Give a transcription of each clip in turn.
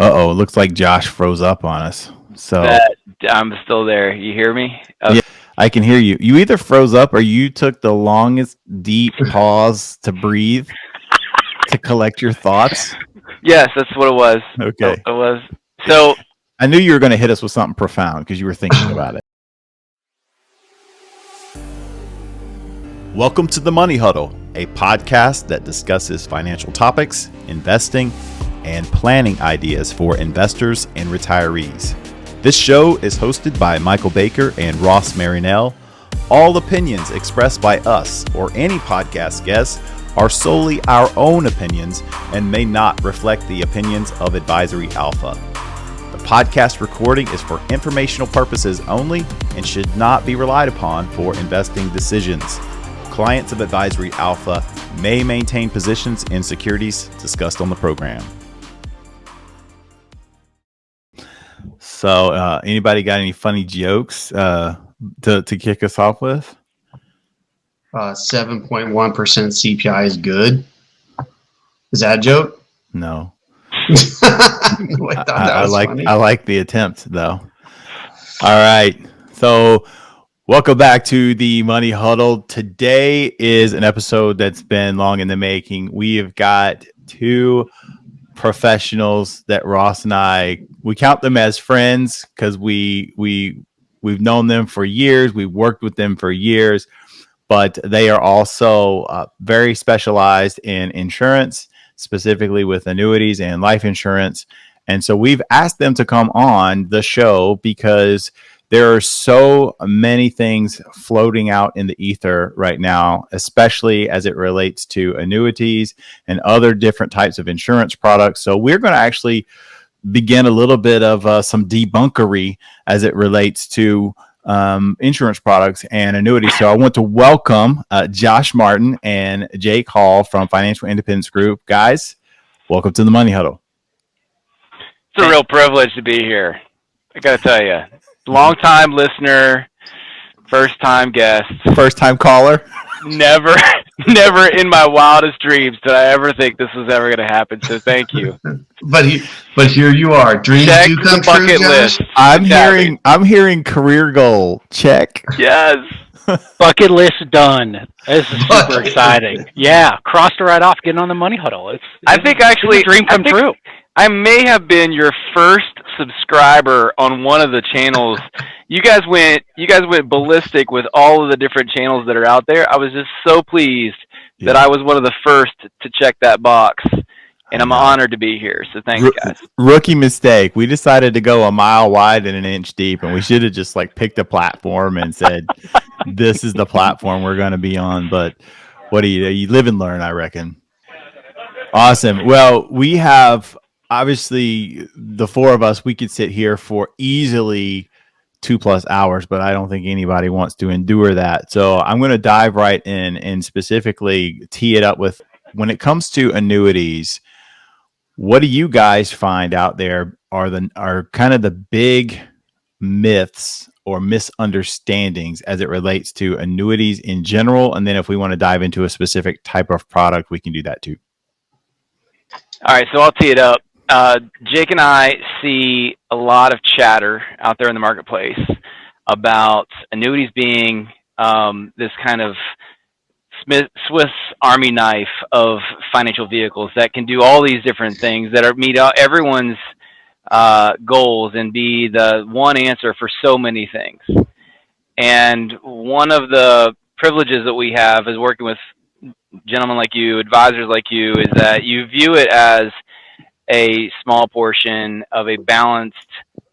Uh-oh, it looks like Josh froze up on us. So That I'm still there. You hear me? yeah, Okay. I can hear you. You either froze up or you took the longest deep pause to breathe to collect your thoughts. Yes, that's what it was. It Okay. was. So I knew you were going to hit us with something profound because you were thinking about it. Welcome to The Money Huddle, a podcast that discusses financial topics, investing, and planning ideas for investors and retirees. This show is hosted by Michael Baker and Ross Marinell. All opinions expressed by us or any podcast guests are solely our own opinions and may not reflect the opinions of Advisory Alpha. The podcast recording is for informational purposes only and should not be relied upon for investing decisions. Clients of Advisory Alpha may maintain positions in securities discussed on the program. So, anybody got any funny jokes to kick us off with? 7.1% CPI is good. Is that a joke? No. I like the attempt though. All right. So, welcome back to the Money Huddle. Today is an episode that's been long in the making. We have got two professionals that Ross and we count them as friends because we've known them for years. We've worked with them for years, but they are also very specialized in insurance, specifically with annuities and life insurance. And so we've asked them to come on the show because there are so many things floating out in the ether right now, especially as it relates to annuities and other different types of insurance products. So we're going to actually begin a little bit of some debunkery as it relates to insurance products and annuities. So I want to welcome Josh Martin and Jake Hall from Financial Independence Group. Guys, welcome to the Money Huddle. it's a real privilege to be here. I got to tell you. Long-time listener, first-time guest. First-time caller. Never in my wildest dreams did I ever think this was ever going to happen. So thank you. But here you are. Dreams Check do come the bucket true, list. Josh. I'm hearing career goal. Check. Yes. Bucket list done. This is super exciting. Yeah, crossed it right off. Getting on the Money Huddle. I think actually dream come true. I may have been your first subscriber on one of the channels. You guys went ballistic with all of the different channels that are out there. I was just so pleased that I was one of the first to check that box, and I'm honored to be here. So thanks, guys. Rookie mistake. We decided to go a mile wide and an inch deep, and we should have just picked a platform and said, "This is the platform we're going to be on." But what do you live and learn? I reckon. Awesome. Well, we have. Obviously, the four of us, we could sit here for easily 2+ hours, but I don't think anybody wants to endure that. So I'm going to dive right in and specifically tee it up with, when it comes to annuities, what do you guys find out there are kind of the big myths or misunderstandings as it relates to annuities in general? And then if we want to dive into a specific type of product, we can do that too. All right, so I'll tee it up. Jake and I see a lot of chatter out there in the marketplace about annuities being this kind of Swiss Army knife of financial vehicles that can do all these different things that meet everyone's goals and be the one answer for so many things. And one of the privileges that we have is working with gentlemen like you, advisors like you, is that you view it as a small portion of a balanced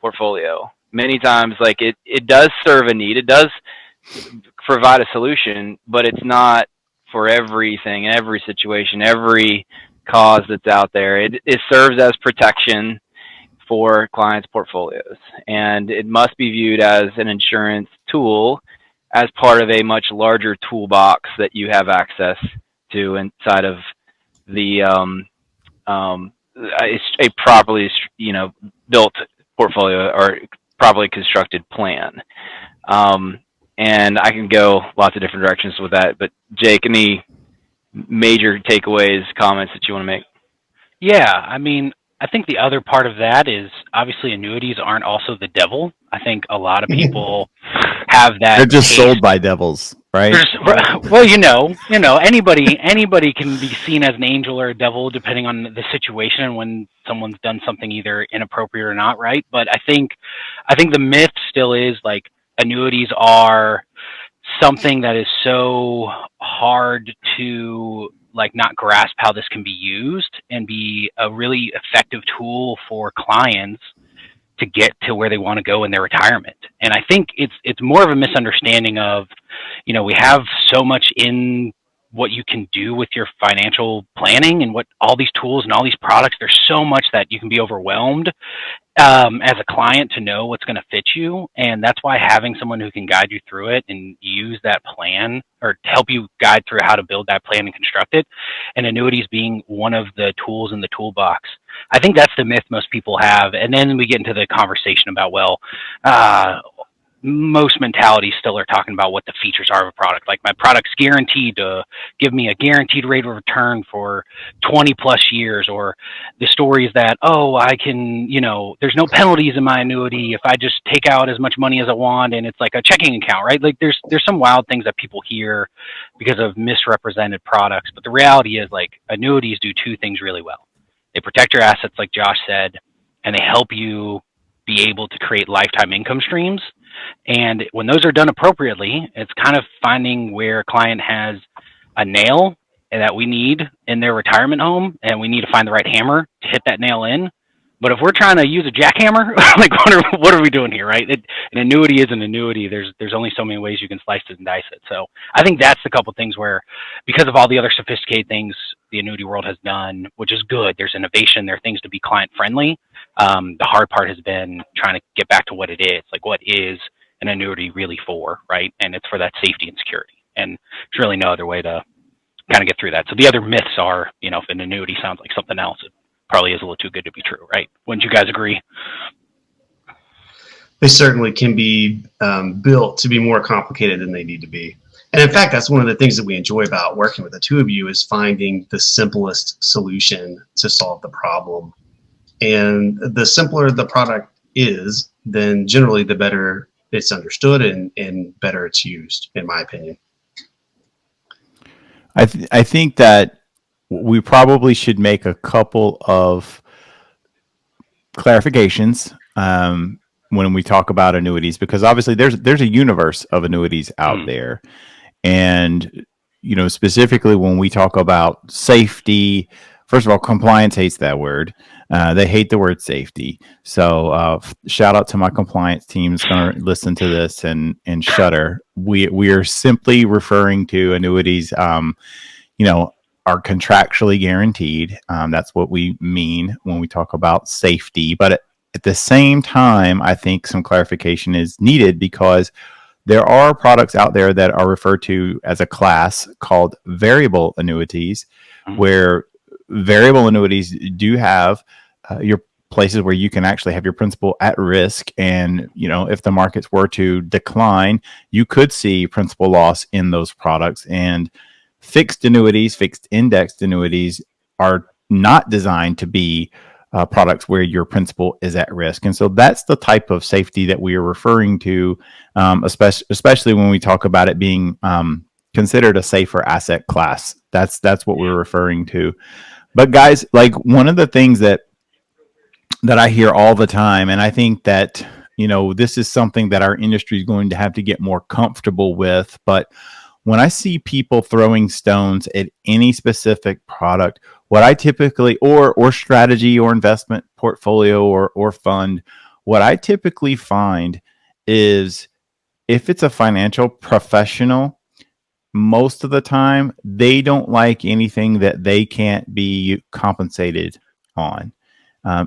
portfolio. Many times, it does serve a need, it does provide a solution, but it's not for everything, in every situation, every cause that's out there. It serves as protection for clients' portfolios, and it must be viewed as an insurance tool as part of a much larger toolbox that you have access to inside of the a properly built portfolio or properly constructed plan. And I can go lots of different directions with that. But Jake, any major takeaways, comments that you want to make? Yeah, I mean, I think the other part of that is obviously annuities aren't also the devil. I think a lot of people have that. They're just taste. sold by devils, right? Well, anybody can be seen as an angel or a devil depending on the situation and when someone's done something either inappropriate or not, right? But I think the myth still is like annuities are something that is so hard to like not grasp how this can be used and be a really effective tool for clients to get to where they want to go in their retirement. And I think it's more of a misunderstanding of, we have so much in what you can do with your financial planning and what all these tools and all these products, there's so much that you can be overwhelmed as a client to know what's going to fit you. And that's why having someone who can guide you through it and use that plan or help you guide through how to build that plan and construct it, and annuities being one of the tools in the toolbox. I think that's the myth most people have. And then we get into the conversation about, most mentalities still are talking about what the features are of a product. Like my product's guaranteed to give me a guaranteed rate of return for 20 plus years, or the story is that, I can, there's no penalties in my annuity if I just take out as much money as I want and it's like a checking account, right? Like there's some wild things that people hear because of misrepresented products. But the reality is like annuities do two things really well. They protect your assets, like Josh said, and they help you be able to create lifetime income streams. And when those are done appropriately, it's kind of finding where a client has a nail that we need in their retirement home, and we need to find the right hammer to hit that nail in. But if we're trying to use a jackhammer, like what are we doing here, right? An annuity is an annuity. There's only so many ways you can slice it and dice it. So I think that's a couple of things where, because of all the other sophisticated things the annuity world has done, which is good, there's innovation, there are things to be client friendly. The hard part has been trying to get back to what it is. Like, what is an annuity really for, right? And it's for that safety and security. And there's really no other way to kind of get through that. So the other myths are, if an annuity sounds like something else, it probably is a little too good to be true, right? Wouldn't you guys agree? They certainly can be built to be more complicated than they need to be. And in fact, that's one of the things that we enjoy about working with the two of you, is finding the simplest solution to solve the problem. And the simpler the product is, then generally the better it's understood and better it's used, in my opinion. I think that we probably should make a couple of clarifications when we talk about annuities, because obviously there's a universe of annuities out there. And, specifically when we talk about safety, first of all, compliance hates that word. They hate the word safety. So shout out to my compliance team that's going to listen to this and shudder. We are simply referring to annuities, are contractually guaranteed. That's what we mean when we talk about safety. But at the same time, I think some clarification is needed, because there are products out there that are referred to as a class called variable annuities, where variable annuities do have your places where you can actually have your principal at risk. And, if the markets were to decline, you could see principal loss in those products. And fixed annuities, fixed indexed annuities, are not designed to be products where your principal is at risk. And so that's the type of safety that we are referring to, especially when we talk about it being considered a safer asset class. That's what we're referring to. But guys, like, one of the things that I hear all the time, and I think that, this is something that our industry is going to have to get more comfortable with, but when I see people throwing stones at any specific product, what I typically, or strategy or investment portfolio or fund, what I typically find is, if it's a financial professional, most of the time they don't like anything that they can't be compensated on.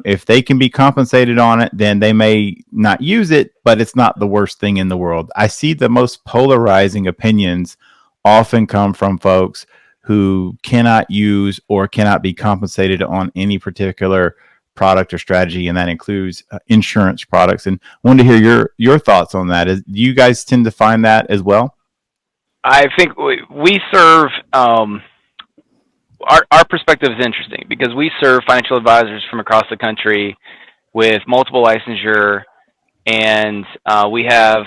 If they can be compensated on it, then they may not use it, but it's not the worst thing in the world. I see the most polarizing opinions often come from folks who cannot use or cannot be compensated on any particular product or strategy, and that includes insurance products. And I wanted to hear your thoughts on that. Do you guys tend to find that as well? I think we serve our perspective is interesting because we serve financial advisors from across the country with multiple licensure, and we have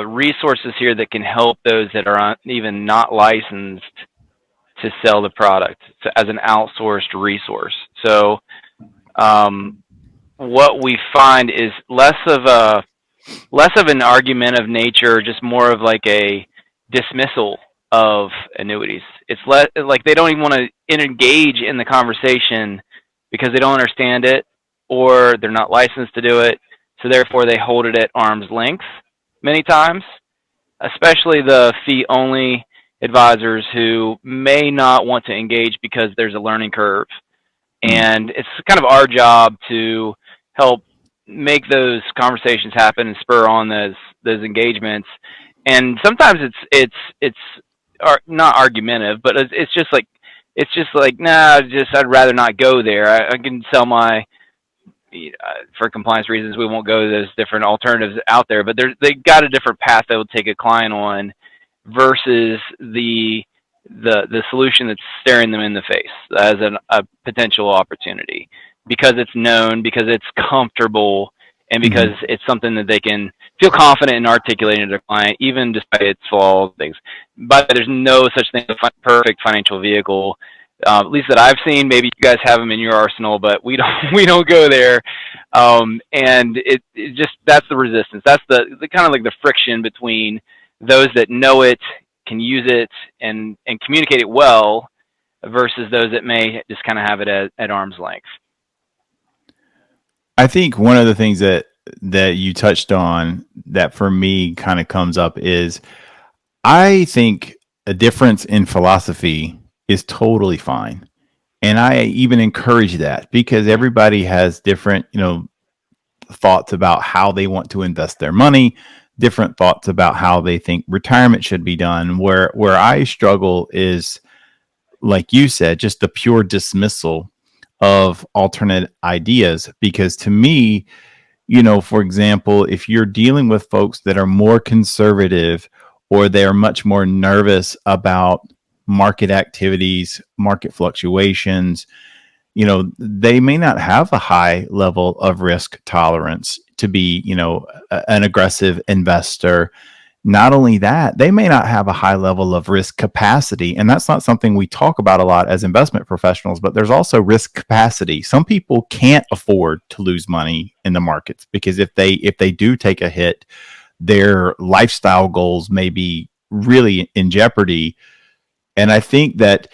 resources here that can help those that are even not licensed to sell the product as an outsourced resource. So what we find is less of an argumentative nature, just more of like a dismissal of annuities. It's like they don't even want to engage in the conversation because they don't understand it or they're not licensed to do it. So therefore, they hold it at arm's length many times, especially the fee-only advisors who may not want to engage because there's a learning curve. And it's kind of our job to help make those conversations happen and spur on those engagements. And sometimes it's not argumentative, but it's just like nah, I'd rather not go there. I can sell my for compliance reasons, we won't go to those different alternatives out there, but they got a different path that will take a client on versus the solution that's staring them in the face as a potential opportunity because it's known, because it's comfortable, and because it's something that they can feel confident in articulating to their client, even despite its flaws and things. But there's no such thing as a perfect financial vehicle, at least that I've seen. Maybe you guys have them in your arsenal, but we don't go there. And it just, that's the resistance. That's the kind of like the friction between those that know it, can use it, and communicate it well versus those that may just kind of have it at arm's length. I think one of the things that you touched on that for me kind of comes up is I think a difference in philosophy is totally fine. And I even encourage that because everybody has different, thoughts about how they want to invest their money, different thoughts about how they think retirement should be done. Where I struggle is, like you said, just the pure dismissal of alternate ideas. Because to me, for example, if you're dealing with folks that are more conservative or they are much more nervous about market activities, market fluctuations, they may not have a high level of risk tolerance to be, an aggressive investor. Not only that, they may not have a high level of risk capacity. And that's not something we talk about a lot as investment professionals, but there's also risk capacity. Some people can't afford to lose money in the markets because if they do take a hit, their lifestyle goals may be really in jeopardy. And I think that,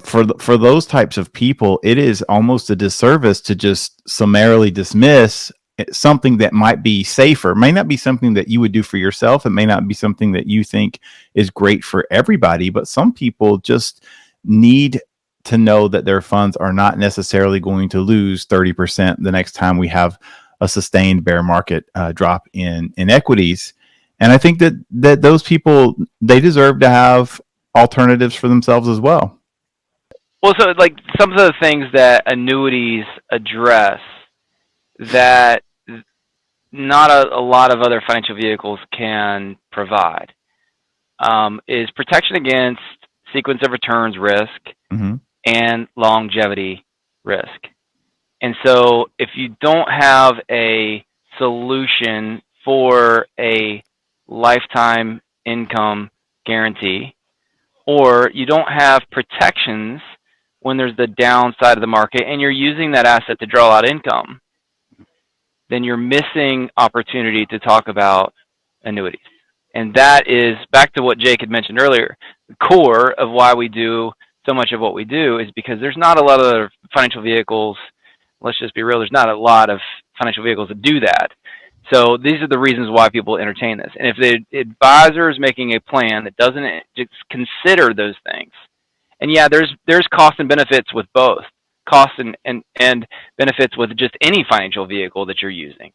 for those types of people, it is almost a disservice to just summarily dismiss something that might be safer. It may not be something that you would do for yourself. It may not be something that you think is great for everybody, but some people just need to know that their funds are not necessarily going to lose 30% the next time we have a sustained bear market drop in equities. And I think that those people, they deserve to have alternatives for themselves as well. Well, so like some of the things that annuities address that not a lot of other financial vehicles can provide is protection against sequence of returns risk and longevity risk. And so if you don't have a solution for a lifetime income guarantee, or you don't have protections when there's the downside of the market and you're using that asset to draw out income, then you're missing opportunity to talk about annuities. And that is back to what Jake had mentioned earlier. The core of why we do so much of what we do is because there's not a lot of financial vehicles. Let's just be real. There's not a lot of financial vehicles that do that. So these are the reasons why people entertain this. And if the advisor is making a plan that doesn't just consider those things, and yeah, there's costs and benefits with both, costs and benefits with just any financial vehicle that you're using.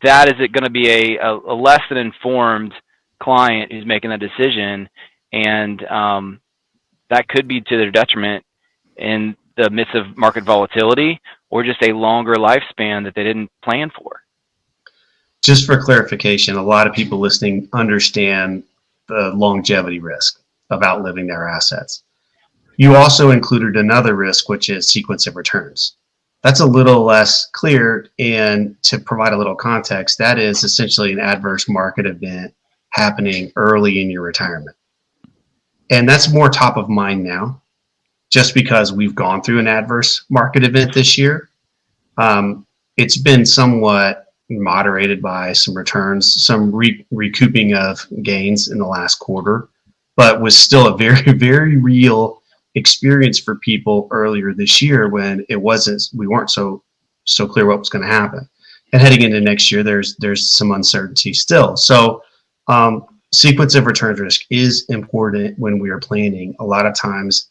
That is it going to be a less than informed client who's making that decision, and that could be to their detriment in the midst of market volatility or just a longer lifespan that they didn't plan for. Just for clarification, a lot of people listening understand the longevity risk. of outliving their assets. You also included another risk, which is sequence of returns. That's a little less clear, and to provide a little context, that is essentially an adverse market event happening early in your retirement. And that's more top of mind now, just because we've gone through an adverse market event this year. It's been somewhat moderated by some returns, some recouping of gains in the last quarter, but was still a very, very real experience for people earlier this year when we weren't so clear what was going to happen. And heading into next year, there's some uncertainty still. So sequence of returns risk is important when we are planning. A lot of times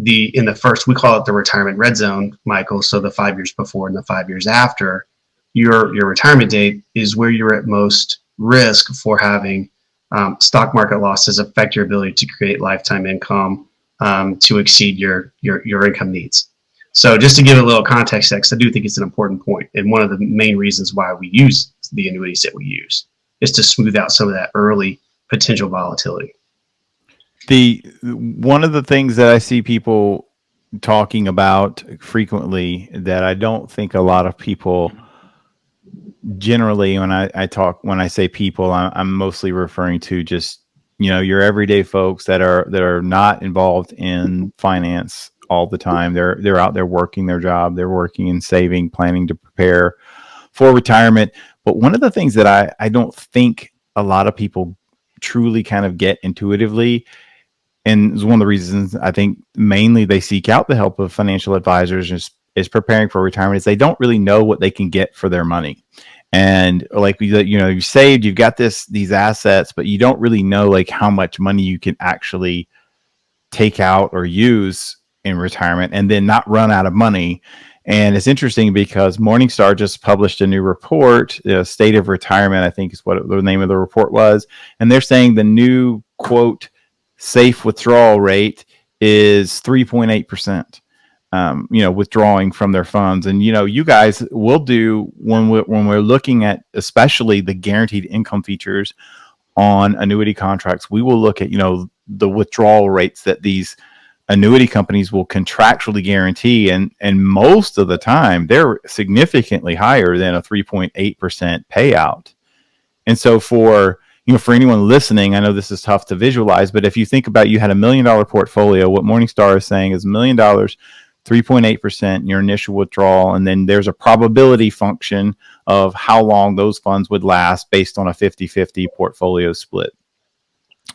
in the first, we call it the retirement red zone, Michael. So the 5 years before and the 5 years after your retirement date is where you're at most risk for having stock market losses affect your ability to create lifetime income to exceed your income needs. So just to give a little context, I do think it's an important point. And one of the main reasons why we use the annuities that we use is to smooth out some of that early potential volatility. One of the things that I see people talking about frequently that I don't think a lot of people generally, when I say people, I'm mostly referring to just, your everyday folks that are not involved in finance all the time. They're out there working their job. They're working and saving, planning to prepare for retirement. But one of the things that I don't think a lot of people truly kind of get intuitively, and is one of the reasons I think mainly they seek out the help of financial advisors is preparing for retirement, is they don't really know what they can get for their money. And like, you saved, you've got these assets, but you don't really know like how much money you can actually take out or use in retirement and then not run out of money. And it's interesting because Morningstar just published a new report, State of Retirement, I think is what the name of the report was. And they're saying the new, quote, safe withdrawal rate is 3.8%. Withdrawing from their funds. And, you guys will do when we're looking at, especially the guaranteed income features on annuity contracts, we will look at, the withdrawal rates that these annuity companies will contractually guarantee. And most of the time they're significantly higher than a 3.8% payout. And so for anyone listening, I know this is tough to visualize, but if you think about, you had $1 million portfolio, what Morningstar is saying is $1 million, 3.8% your initial withdrawal, and then there's a probability function of how long those funds would last based on a 50-50 portfolio split.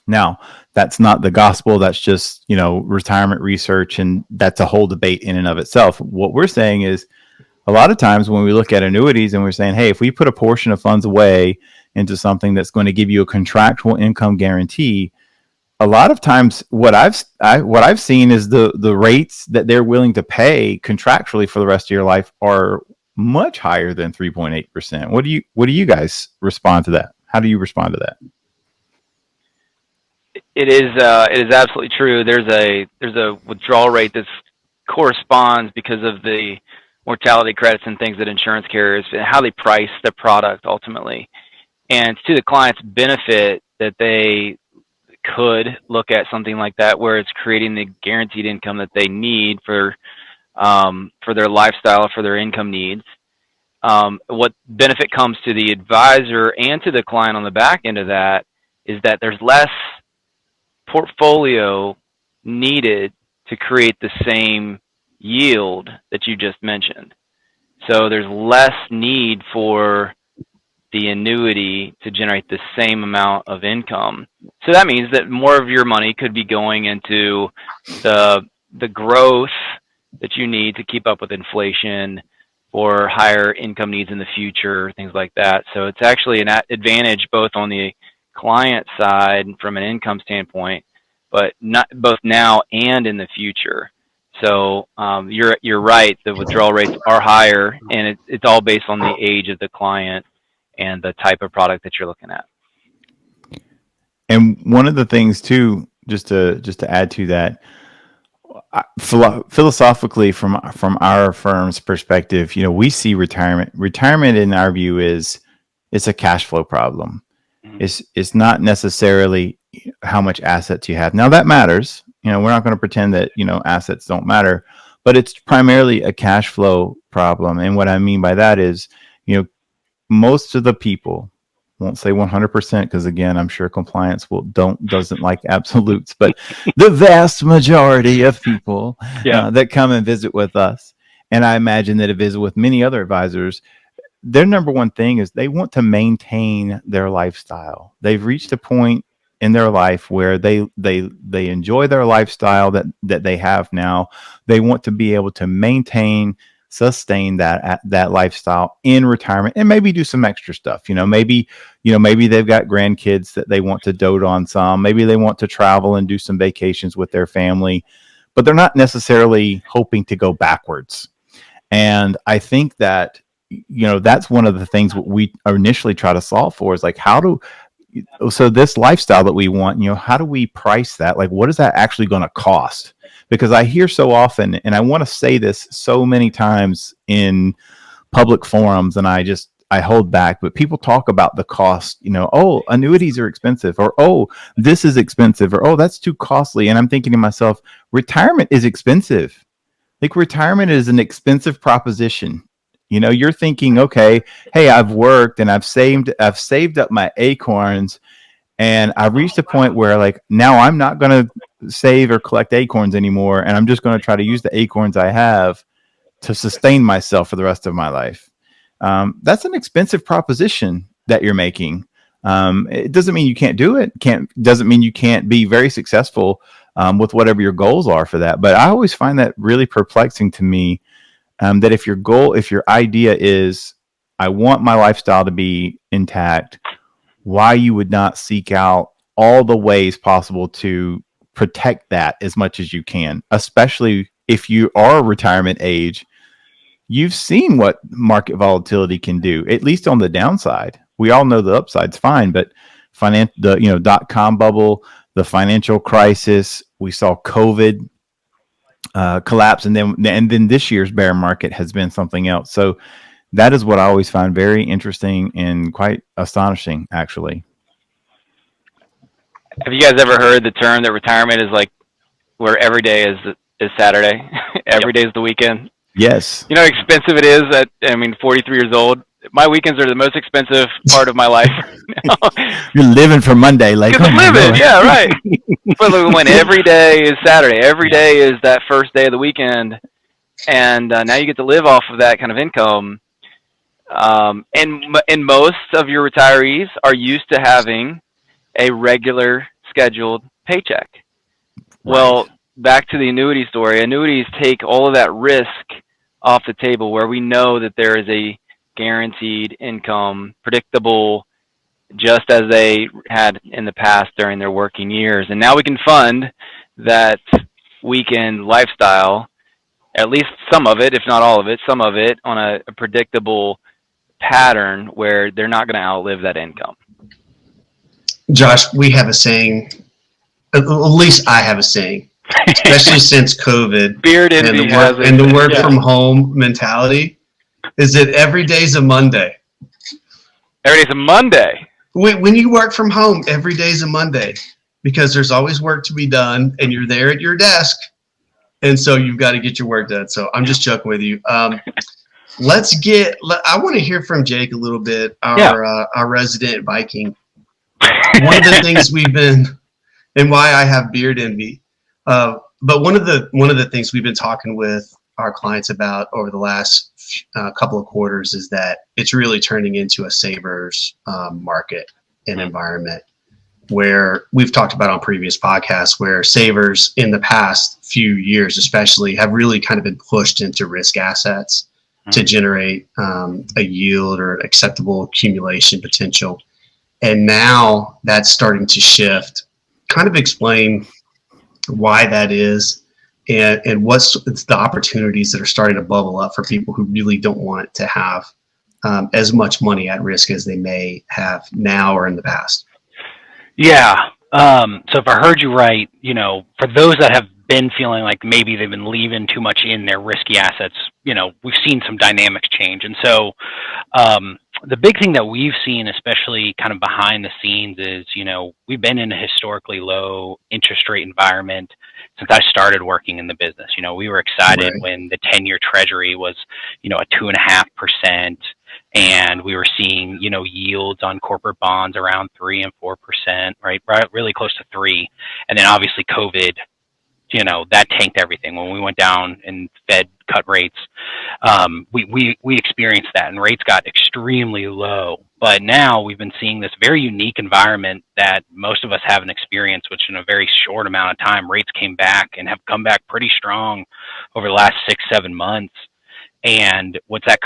Now, that's not the gospel. That's just, retirement research, and that's a whole debate in and of itself. What we're saying is, a lot of times when we look at annuities and we're saying, hey, if we put a portion of funds away into something that's going to give you a contractual income guarantee, a lot of times what I've seen is the rates that they're willing to pay contractually for the rest of your life are much higher than 3.8%. What do you guys respond to that? How do you respond to that? It is absolutely true. There's a withdrawal rate that corresponds because of the mortality credits and things that insurance carriers and how they price the product ultimately. And it's to the client's benefit that they could look at something like that where it's creating the guaranteed income that they need for their lifestyle, for their income needs. What benefit comes to the advisor and to the client on the back end of that is that there's less portfolio needed to create the same yield that you just mentioned. So there's less need for the annuity to generate the same amount of income. So that means that more of your money could be going into the growth that you need to keep up with inflation or higher income needs in the future, things like that. So it's actually an advantage both on the client side from an income standpoint, but not both now and in the future. So you're right. The withdrawal rates are higher, and it's all based on the age of the client and the type of product that you're looking at. And one of the things too, just to add to that, philosophically from our firm's perspective, we see retirement in our view it's a cash flow problem. Mm-hmm. It's not necessarily how much assets you have. Now that matters. We're not going to pretend that, assets don't matter, but it's primarily a cash flow problem. And what I mean by that is, most of the people, won't say 100% because again, I'm sure compliance doesn't like absolutes, but the vast majority of people that come and visit with us, and I imagine that it visit with many other advisors, their number one thing is they want to maintain their lifestyle. They've reached a point in their life where they enjoy their lifestyle that they have now. They want to be able to sustain that lifestyle in retirement, and maybe do some extra stuff. Maybe they've got grandkids that they want to dote on some. Maybe they want to travel and do some vacations with their family, but they're not necessarily hoping to go backwards. And I think that, that's one of the things what we initially try to solve for is like, so this lifestyle that we want, how do we price that? Like, what is that actually going to cost? Because I hear so often, and I want to say this so many times in public forums, and I hold back, but people talk about the cost, oh, annuities are expensive, or, oh, this is expensive, or, oh, that's too costly. And I'm thinking to myself, retirement is expensive. Like, retirement is an expensive proposition. You're thinking, okay, hey, I've worked and I've saved up my acorns, and I've reached a point where, like, now I'm not going to save or collect acorns anymore, and I'm just going to try to use the acorns I have to sustain myself for the rest of my life. That's an expensive proposition that you're making. It doesn't mean you can't do it. Doesn't mean you can't be very successful with whatever your goals are for that. But I always find that really perplexing to me, that if your idea is, I want my lifestyle to be intact, why you would not seek out all the ways possible to protect that as much as you can, especially if you are retirement age. You've seen what market volatility can do, at least on the downside. We all know the upside's fine, but .com bubble, the financial crisis, we saw COVID collapse, and then this year's bear market has been something else. So that is what I always find very interesting and quite astonishing, actually. Have you guys ever heard the term that retirement is like where every day is Saturday, every day is the weekend? Yes. You know how expensive it is 43 years old. My weekends are the most expensive part of my life now. You're living for Monday, like I'm living, yeah, right. But when every day is Saturday, every day is that first day of the weekend, and now you get to live off of that kind of income. And most of your retirees are used to having a regular scheduled paycheck. Right. Well, back to the annuity story. Annuities take all of that risk off the table, where we know that there is a guaranteed income, predictable, just as they had in the past during their working years. And now we can fund that weekend lifestyle, at least some of it, if not all of it, some of it, on a predictable pattern where they're not going to outlive that income. Josh, we have a saying, at least I have a saying, especially since COVID, Beard and the work from home mentality, is that every day's a Monday. Every day's a Monday. When you work from home, every day's a Monday, because there's always work to be done, and you're there at your desk, and so you've got to get your work done. So I'm just joking with you. I want to hear from Jake a little bit, our resident Viking. One of the things we've been, and why I have beard envy, but one of the things we've been talking with our clients about over the last couple of quarters is that it's really turning into a savers market and environment, where we've talked about on previous podcasts, where savers in the past few years especially have really kind of been pushed into risk assets to generate a yield or acceptable accumulation potential. And now that's starting to shift. Kind of explain why that is, and what's the opportunities that are starting to bubble up for people who really don't want to have as much money at risk as they may have now or in the past. Yeah. So if I heard you right, for those that have been feeling like maybe they've been leaving too much in their risky assets, we've seen some dynamics change. And so the big thing that we've seen, especially kind of behind the scenes, is, we've been in a historically low interest rate environment since I started working in the business. We were excited Right. when the 10-year treasury was, a 2.5%, and we were seeing, yields on corporate bonds around 3 and 4%, right? Really close to 3. And then obviously COVID, that tanked everything. When we went down and Fed cut rates, we experienced that, and rates got extremely low. But now we've been seeing this very unique environment that most of us haven't experienced, which in a very short amount of time, rates came back and have come back pretty strong over the last 6-7 months. And what that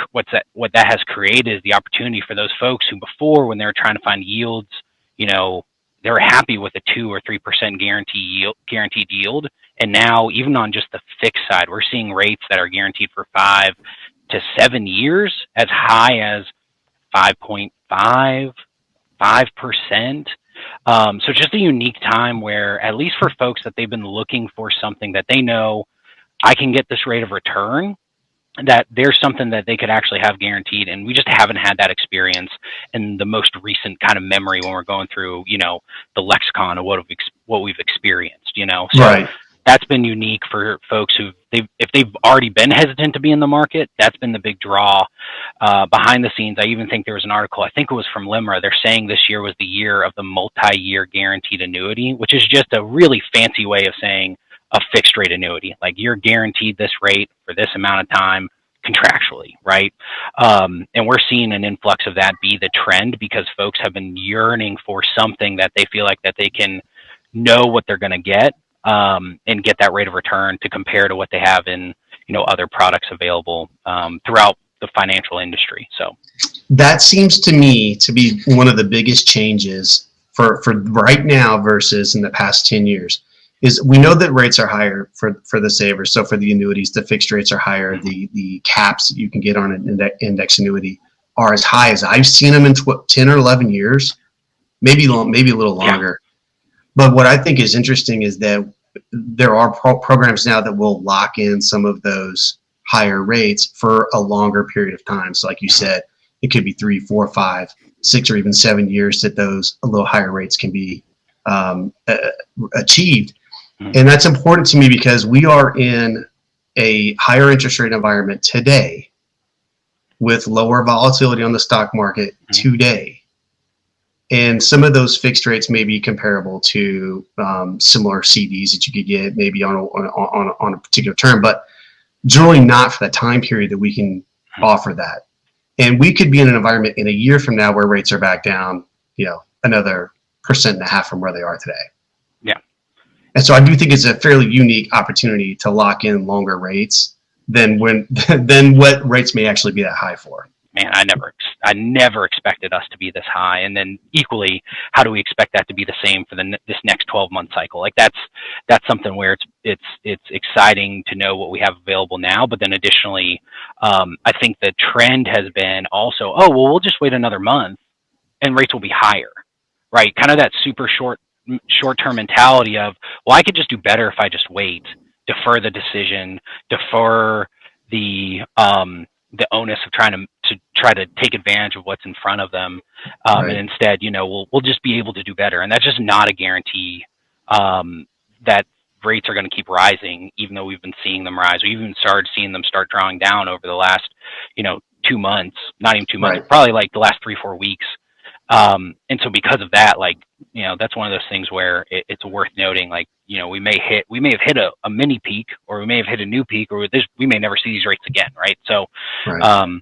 has created is the opportunity for those folks who before, when they were trying to find yields, they were happy with a 2 or 3% guaranteed yield. And now, even on just the fixed side, we're seeing rates that are guaranteed for 5 to 7 years as high as 5.5, 5%. So it's just a unique time where, at least for folks that they've been looking for something that they know, I can get this rate of return, that there's something that they could actually have guaranteed. And we just haven't had that experience in the most recent kind of memory when we're going through, the lexicon of what we've experienced, So Right. that's been unique for folks if they've already been hesitant to be in the market. That's been the big draw. Behind the scenes, I even think there was an article, I think it was from LIMRA. They're saying this year was the year of the multi-year guaranteed annuity, which is just a really fancy way of saying a fixed rate annuity. Like, you're guaranteed this rate for this amount of time contractually, right? And we're seeing an influx of that be the trend, because folks have been yearning for something that they feel like that they can know what they're going to get, and get that rate of return to compare to what they have in, other products available throughout the financial industry. So That seems to me to be one of the biggest changes for right now versus in the past 10 years. Is we know that rates are higher for the savers. So for the annuities, the fixed rates are higher. The caps that you can get on an index annuity are as high as I've seen them in 10 or 11 years, maybe a little longer. Yeah. But what I think is interesting is that there are programs now that will lock in some of those higher rates for a longer period of time. So like you said, it could be 3, 4, 5, 6, or even 7 years that those a little higher rates can be achieved. And that's important to me because we are in a higher interest rate environment today with lower volatility on the stock market today. And some of those fixed rates may be comparable to similar CDs that you could get maybe on a particular term, but generally not for the time period that we can offer that. And we could be in an environment in a year from now where rates are back down, another 1.5% from where they are today. Yeah. And so I do think it's a fairly unique opportunity to lock in longer rates than what rates may actually be that high for. Man, I never expected us to be this high. And then equally, how do we expect that to be the same for this next 12-month cycle? Like, that's something where it's exciting to know what we have available now. But then additionally, I think the trend has been also, we'll just wait another month and rates will be higher, right? Kind of that super short-term mentality of, well, I could just do better if I just wait, defer the decision, defer the onus of trying to take advantage of what's in front of them, right. And instead, we'll just be able to do better, and that's just not a guarantee that rates are going to keep rising, even though we've been seeing them rise. We even started seeing them start drawing down over the last 2 months, not even 2 months, right. Probably like the last 3-4 weeks. And so because of that, that's one of those things where it's worth noting, we may have hit a mini peak, or we may have hit a new peak, or we may never see these rates again. Right. So, right.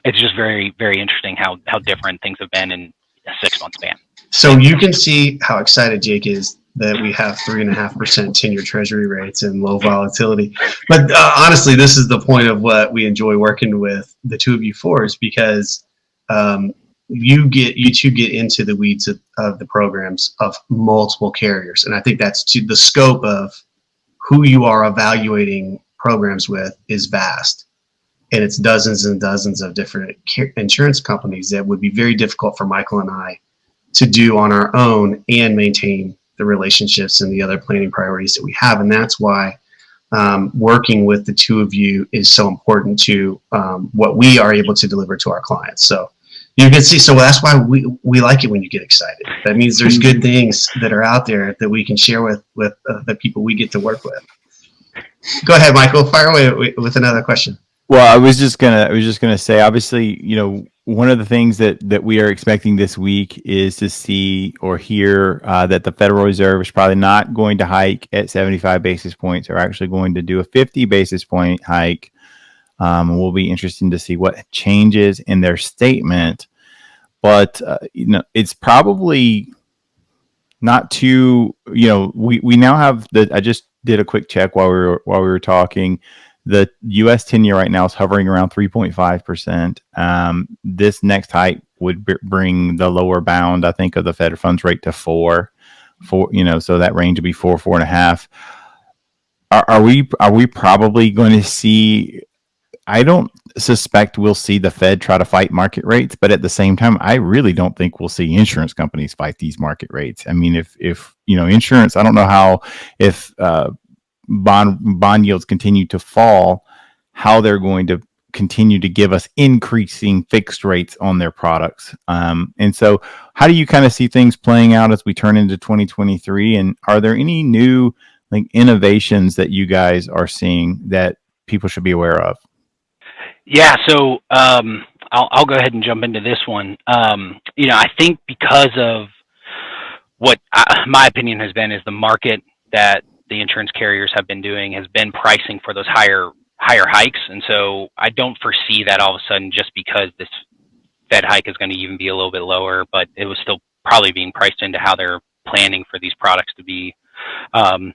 It's just very, very interesting how different things have been in a 6-month span. So you can see how excited Jake is that we have 3.5% 10-year treasury rates and low volatility. But honestly, this is the point of what we enjoy working with the two of you for, is because, you two get into the weeds of the programs of multiple carriers. And I think that's to the scope of who you are evaluating programs with is vast. And it's dozens and dozens of different insurance companies that would be very difficult for Michael and I to do on our own and maintain the relationships and the other planning priorities that we have. And that's why working with the two of you is so important to what we are able to deliver to our clients. So, You can see, so that's why we like it when you get excited. That means there's good things that are out there that we can share with the people we get to work with. Go ahead, Michael. Fire away with another question. Well, I was just gonna say, obviously, one of the things that we are expecting this week is to see or hear that the Federal Reserve is probably not going to hike at 75 basis points. They're actually going to do a 50 basis point hike. We'll be interested to see what changes in their statement. But it's probably not too. We now have I just did a quick check while we were talking. The U.S. 10-year right now is hovering around 3.5%. This next hike would bring the lower bound, I think, of the Fed funds rate to 4. So that range would be 4.5. Are we probably going to see? I don't suspect we'll see the Fed try to fight market rates, but at the same time, I really don't think we'll see insurance companies fight these market rates. I mean, if insurance, I don't know how if bond yields continue to fall, how they're going to continue to give us increasing fixed rates on their products. And so how do you kind of see things playing out as we turn into 2023? And are there any new innovations that you guys are seeing that people should be aware of? Yeah, so I'll go ahead and jump into this one. I think because of what my opinion has been is the market that the insurance carriers have been doing has been pricing for those higher hikes, and so I don't foresee that all of a sudden just because this Fed hike is going to even be a little bit lower, but it was still probably being priced into how they're planning for these products to be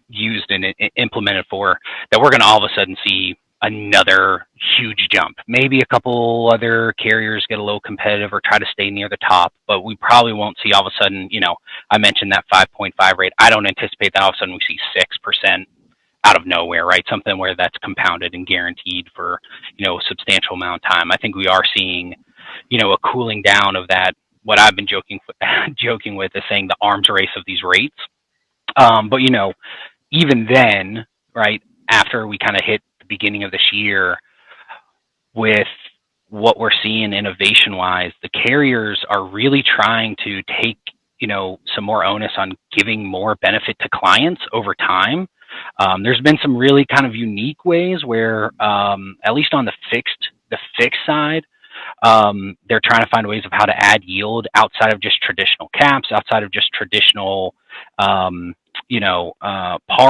used and implemented for, that we're going to all of a sudden see another huge jump. Maybe a couple other carriers get a little competitive or try to stay near the top, but we probably won't see all of a sudden, I mentioned that 5.5 rate. I don't anticipate that all of a sudden we see 6% out of nowhere, right? Something where that's compounded and guaranteed for, a substantial amount of time. I think we are seeing, a cooling down of that, what I've been joking with is saying the arms race of these rates. But, even then, right, after we kind of hit the beginning of this year, with what we're seeing innovation-wise, the carriers are really trying to take, some more onus on giving more benefit to clients over time. There's been some really kind of unique ways where, at least on the fixed side, they're trying to find ways of how to add yield outside of just traditional caps, outside of just traditional, par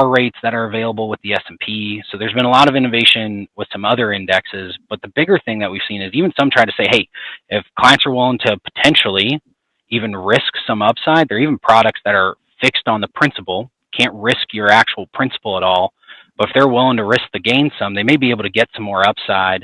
rates that are available with the S&P. So there's been a lot of innovation with some other indexes, but the bigger thing that we've seen is even some try to say, hey, if clients are willing to potentially even risk some upside, there are even products that are fixed on the principal, can't risk your actual principal at all, but if they're willing to risk the gain some, they may be able to get some more upside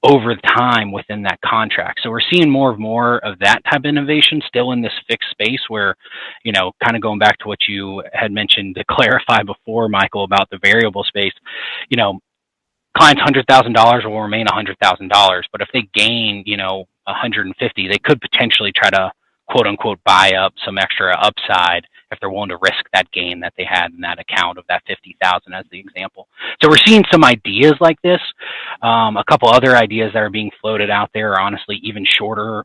over time within that contract. So we're seeing more of that type of innovation still in this fixed space where, kind of going back to what you had mentioned to clarify before, Michael, about the variable space, clients $100,000 will remain $100,000, but if they gain, 150, they could potentially try to quote unquote buy up some extra upside if they're willing to risk that gain that they had in that account of that 50,000 as the example. So we're seeing some ideas like this. A couple other ideas that are being floated out there are honestly even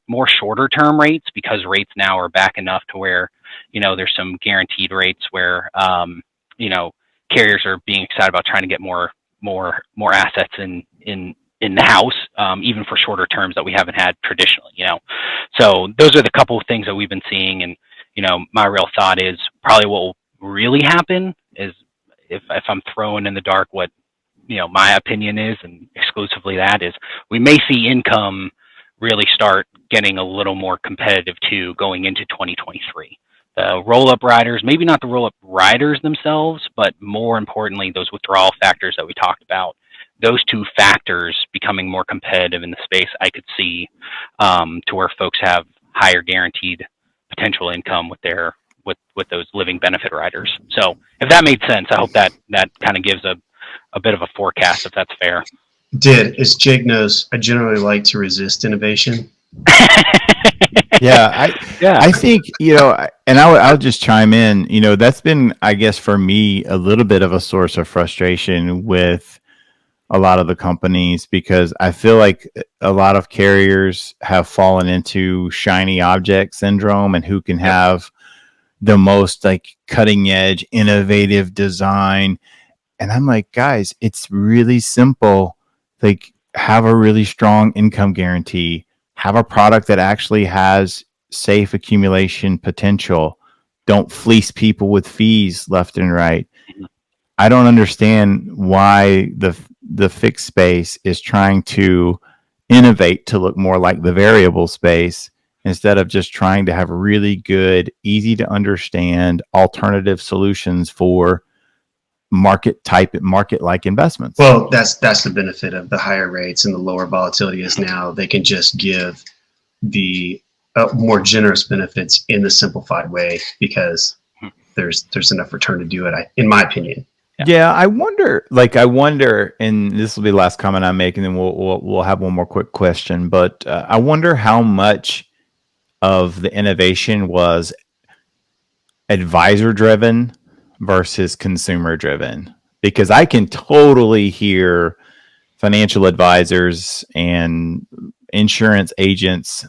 more shorter term rates, because rates now are back enough to where, there's some guaranteed rates where, carriers are being excited about trying to get more assets in the house, even for shorter terms that we haven't had traditionally, So those are the couple of things that we've been seeing. And, my real thought is probably what will really happen is if I'm throwing in the dark what, my opinion is, and exclusively that is, we may see income really start getting a little more competitive too going into 2023. The roll-up riders, maybe not the roll-up riders themselves, but more importantly, those withdrawal factors that we talked about, those two factors becoming more competitive in the space, I could see to where folks have higher guaranteed potential income with those living benefit riders. So if that made sense, I hope that kind of gives a bit of a forecast, if that's fair. As Jake knows, I generally like to resist innovation. I think, and I'll just chime in, that's been, I guess, for me, a little bit of a source of frustration with a lot of the companies, because I feel like a lot of carriers have fallen into shiny object syndrome, and who can have the most like cutting edge, innovative design. And I'm like, guys, it's really simple. Like, have a really strong income guarantee, have a product that actually has safe accumulation potential. Don't fleece people with fees left and right. I don't understand why the fixed space is trying to innovate to look more like the variable space, instead of just trying to have really good, easy to understand alternative solutions for market like investments. Well, that's the benefit of the higher rates and the lower volatility, is now they can just give the more generous benefits in the simplified way, because there's enough return to do it, in my opinion. Yeah, I wonder, and this will be the last comment I'm making, and we'll have one more quick question. But I wonder how much of the innovation was advisor driven versus consumer driven, because I can totally hear financial advisors and insurance agents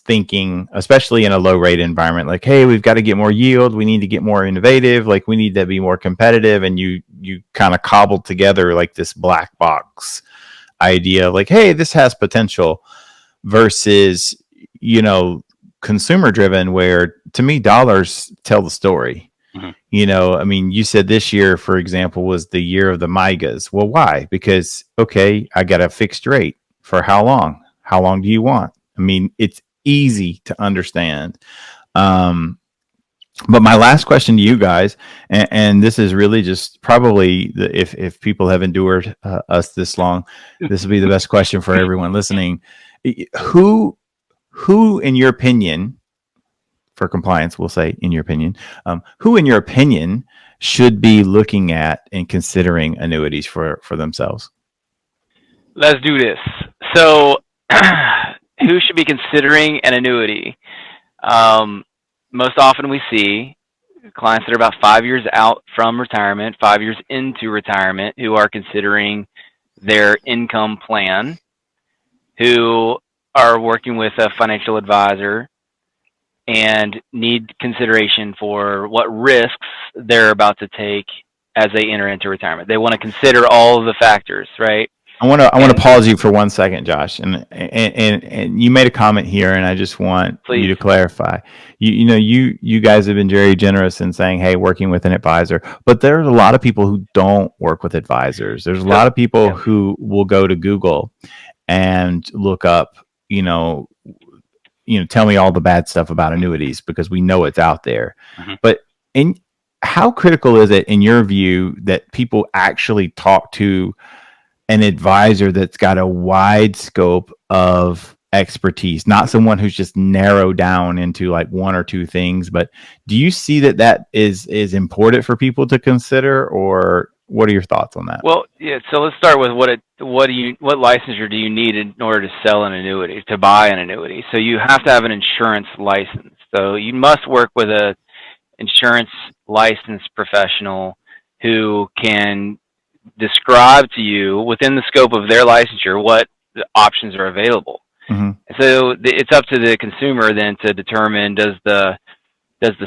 thinking, especially in a low rate environment, like, hey, we've got to get more yield, we need to get more innovative, like we need to be more competitive. And you kind of cobbled together like this black box idea of like, hey, this has potential, versus, consumer driven, where to me dollars tell the story. I mean, you said this year, for example, was the year of the MIGAs. Well, why? Because, okay, I got a fixed rate. For how long? How long do you want? I mean, it's easy to understand. But my last question to you guys, and this is really just probably if people have endured us this long, this will be the best question for everyone listening. Who, in your opinion, for compliance, we'll say, in your opinion, who, in your opinion, should be looking at and considering annuities for themselves? Let's do this. So, who should be considering an annuity? Most often we see clients that are about 5 years out from retirement, 5 years into retirement, who are considering their income plan, who are working with a financial advisor and need consideration for what risks they're about to take as they enter into retirement. They want to consider all of the factors, right? I want to pause you for 1 second, Josh, and you made a comment here, and I just want you to clarify. You guys have been very generous in saying, hey, working with an advisor, but there's a lot of people who don't work with advisors. There's a lot of people who will go to Google and look up, tell me all the bad stuff about annuities, because we know it's out there. But how critical is it, in your view, that people actually talk to an advisor that's got a wide scope of expertise, not someone who's just narrowed down into like one or two things? But do you see that is important for people to consider, or what are your thoughts on that? Well, yeah. So let's start with what licensure do you need in order to sell an annuity, to buy an annuity? So you have to have an insurance license. So you must work with a insurance licensed professional who can describe to you, within the scope of their licensure, what the options are available. So it's up to the consumer then to determine, does the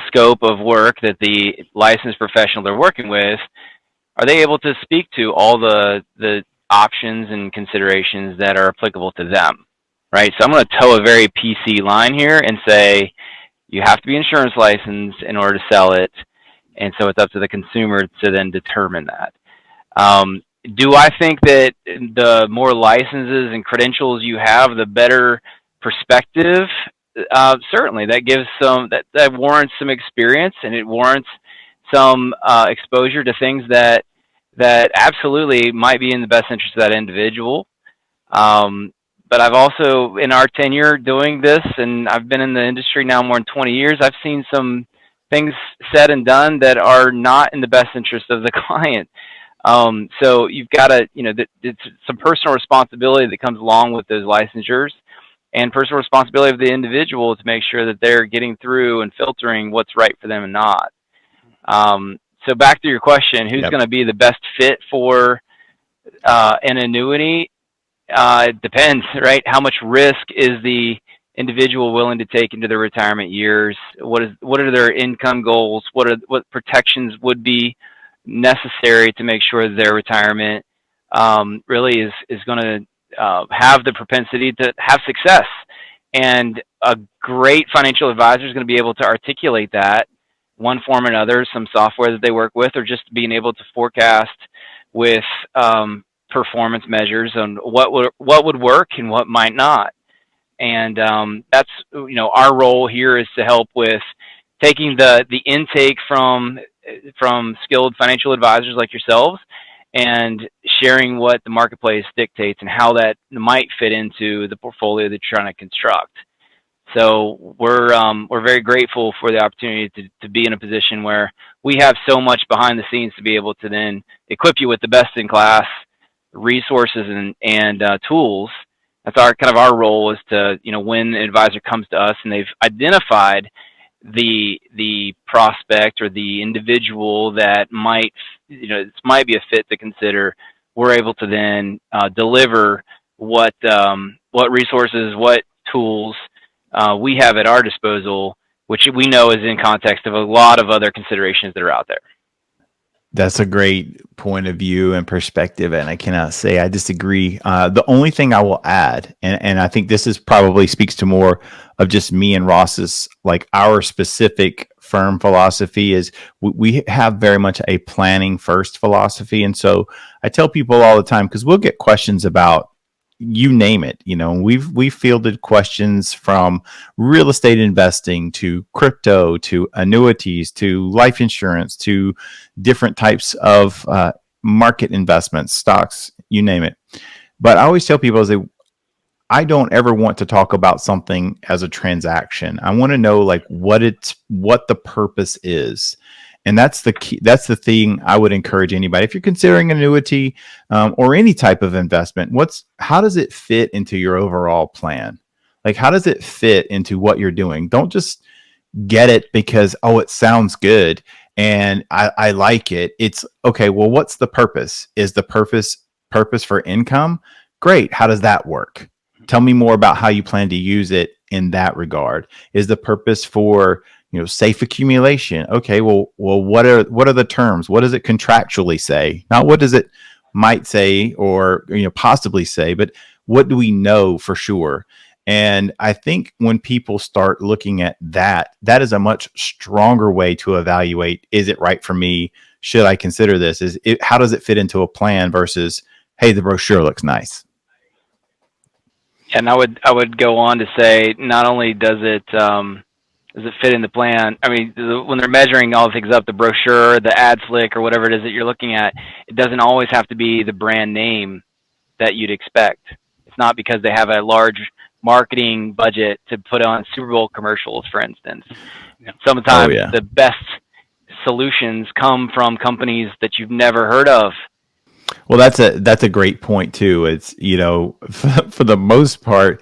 scope of work that the licensed professional they're working with, are they able to speak to all the options and considerations that are applicable to them, right? So I'm going to toe a very PC line here and say you have to be insurance licensed in order to sell it, and so it's up to the consumer to then determine that. Do I think that the more licenses and credentials you have, the better perspective? Certainly, that gives that warrants some experience, and it warrants some exposure to things that absolutely might be in the best interest of that individual. But I've also, in our tenure doing this, and I've been in the industry now more than 20 years, I've seen some things said and done that are not in the best interest of the client. So you've got to, it's some personal responsibility that comes along with those licensures, and personal responsibility of the individual to make sure that they're getting through and filtering what's right for them and not. So back to your question, who's going to be the best fit for an annuity, it depends, right? How much risk is the individual willing to take into their retirement years? What are their income goals? What protections would be necessary to make sure that their retirement really is going to have the propensity to have success? And a great financial advisor is going to be able to articulate that one form or another, some software that they work with, or just being able to forecast with performance measures on what would work and what might not. And that's our role here is to help with taking the intake from skilled financial advisors like yourselves and sharing what the marketplace dictates and how that might fit into the portfolio that you're trying to construct. So we're very grateful for the opportunity to be in a position where we have so much behind the scenes to be able to then equip you with the best in class resources and tools. That's our role is to, when an advisor comes to us and they've identified the prospect or the individual that might be a fit to consider, we're able to then deliver what resources, what tools we have at our disposal, which we know is in context of a lot of other considerations that are out there. That's a great point of view and perspective, and I cannot say I disagree. The only thing I will add, and I think this is probably speaks to more of just me and Ross's, like our specific firm philosophy, is we have very much a planning first philosophy. And so I tell people all the time, because we'll get questions about, you name it, we've fielded questions from real estate investing to crypto to annuities to life insurance to different types of market investments, stocks, you name it. But I always tell people, I don't ever want to talk about something as a transaction. I want to know like what the purpose is. And that's the key. That's the thing I would encourage anybody. If you're considering an annuity or any type of investment, how does it fit into your overall plan? Like, how does it fit into what you're doing? Don't just get it because, it sounds good and I like it. It's okay. Well, what's the purpose? Is the purpose for income? Great. How does that work? Tell me more about how you plan to use it in that regard. Is the purpose for safe accumulation? Okay, well, what are the terms? What does it contractually say? Not what does it might say or possibly say, but what do we know for sure? And I think when people start looking at that is a much stronger way to evaluate, is it right for me? Should I consider this? How does it fit into a plan versus, hey, the brochure looks nice? And I would go on to say, not only does it fit in the plan? I mean, when they're measuring all the things up, the brochure, the ad slick, or whatever it is that you're looking at, it doesn't always have to be the brand name that you'd expect. It's not because they have a large marketing budget to put on Super Bowl commercials, for instance. Sometimes the best solutions come from companies that you've never heard of. Well, that's a great point too. It's, for the most part,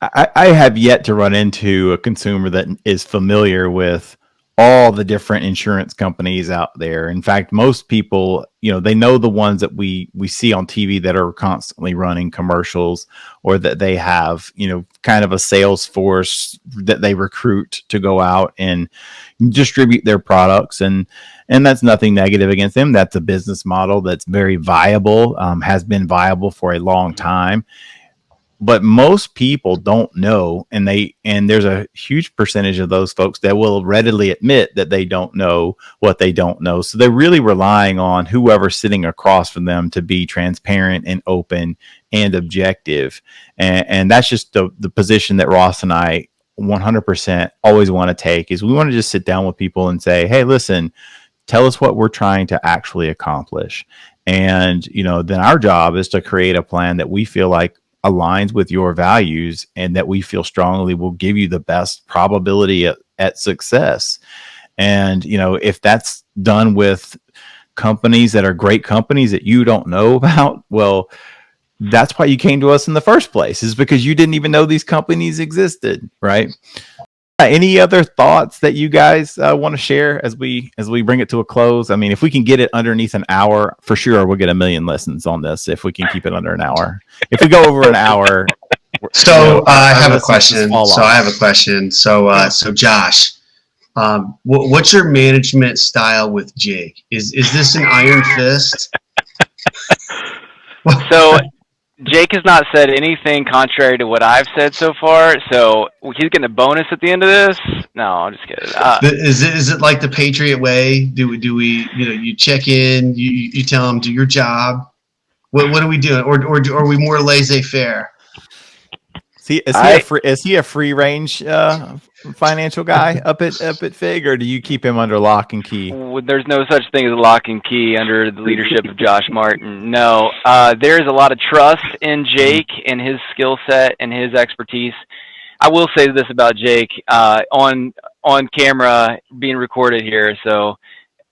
I have yet to run into a consumer that is familiar with all the different insurance companies out there. In fact, most people, they know the ones that we see on TV that are constantly running commercials, or that they have, kind of a sales force that they recruit to go out and distribute their products. And that's nothing negative against them. That's a business model that's very viable, has been viable for a long time. But most people don't know, and there's a huge percentage of those folks that will readily admit that they don't know what they don't know. So they're really relying on whoever's sitting across from them to be transparent and open and objective. And that's just the position that Ross and I 100% always want to take, is we want to just sit down with people and say, hey, listen, tell us what we're trying to actually accomplish. And, then our job is to create a plan that we feel like aligns with your values and that we feel strongly will give you the best probability at success. And, if that's done with companies that are great companies that you don't know about, well, that's why you came to us in the first place, is because you didn't even know these companies existed, right? Any other thoughts that you guys want to share as we bring it to a close? I mean, if we can get it underneath an hour, for sure we'll get 1 million listens on this. If we can keep it under an hour, if we go over an hour. So I have a question. So Josh, what's your management style with Jake? Is this an iron fist? So Jake has not said anything contrary to what I've said so far, so he's getting a bonus at the end of this. No, I'm just kidding. Is it like the Patriot way? Do we you check in, you tell them do your job? What are we doing, or are we more laissez-faire? Is he a free range financial guy up at Fig, or do you keep him under lock and key? There's no such thing as a lock and key under the leadership of Josh Martin. No, there's a lot of trust in Jake and his skill set and his expertise. I will say this about Jake, on camera being recorded here, so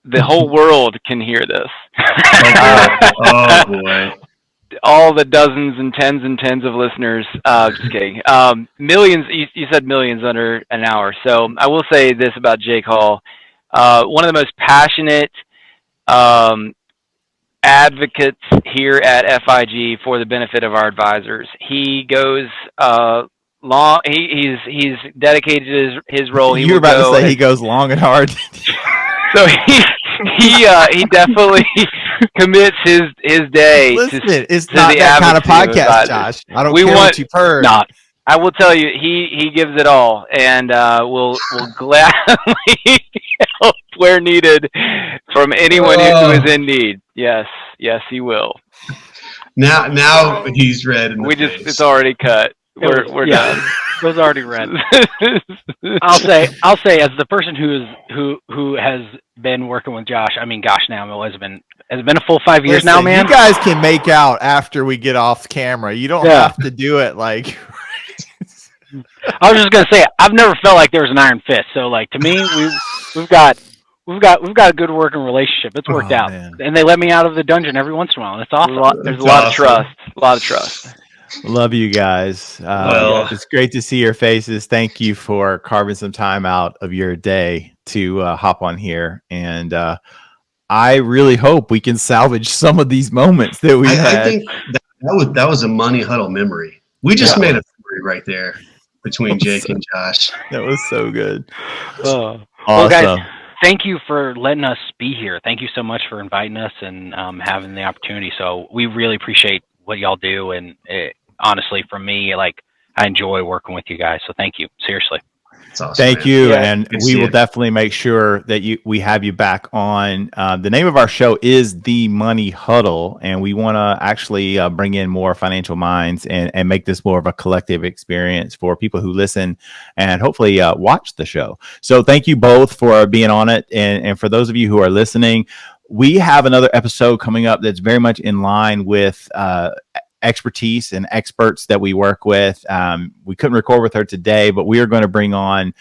the whole world can hear this. Oh boy. All the dozens and tens of listeners. Just kidding. Millions. You said millions under an hour. So I will say this about Jake Hall. One of the most passionate advocates here at FIG for the benefit of our advisors. He goes long. He's dedicated his role. You were about to say he goes long and hard. So he definitely commits his day. Listen, it's not that kind of podcast, Josh. I don't care what you've heard. Not. I will tell you, he gives it all, and will gladly help where needed from anyone who is in need. Yes, he will. Now he's red. It's already cut. We're done. It was already red. I'll say, as the person who has been working with Josh, I mean, gosh, now it has been a full 5 years now, man. You guys can make out after we get off camera. You don't have to do it like. I was just gonna say, I've never felt like there was an iron fist. So, like, to me, we've got a good working relationship. It's worked out, and they let me out of the dungeon every once in a while. And it's awesome. There's a lot of trust. A lot of trust. Love you guys. It's great to see your faces. Thank you for carving some time out of your day to hop on here. And I really hope we can salvage some of these moments that we had. I think that was a Money Huddle memory. We just made a memory right there between Jake and Josh. That was so good. Awesome. Well, guys, thank you for letting us be here. Thank you so much for inviting us and having the opportunity. So we really appreciate what y'all do, and honestly, for me, like, I enjoy working with you guys. So thank you. Seriously. Awesome, thank you. Yeah, and we will definitely make sure that we have you back on. The name of our show is The Money Huddle, and we want to actually bring in more financial minds and make this more of a collective experience for people who listen and hopefully watch the show. So thank you both for being on it. And for those of you who are listening, we have another episode coming up that's very much in line with expertise and experts that we work with. We couldn't record with her today, but we are going to bring on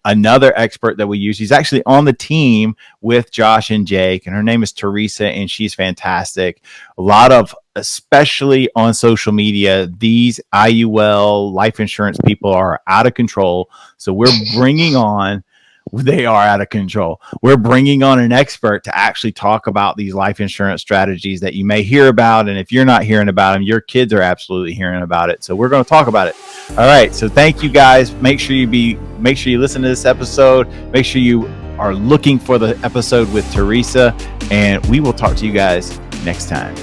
another expert that we use. She's actually on the team with Josh and Jake, and her name is Teresa, and she's fantastic. A lot of, especially on social media, these IUL life insurance people are out of control. So we're bringing on they are out of control. We're bringing on an expert to actually talk about these life insurance strategies that you may hear about. And if you're not hearing about them, your kids are absolutely hearing about it. So we're going to talk about it. All right. So thank you guys. Make sure you listen to this episode. Make sure you are looking for the episode with Teresa, and we will talk to you guys next time.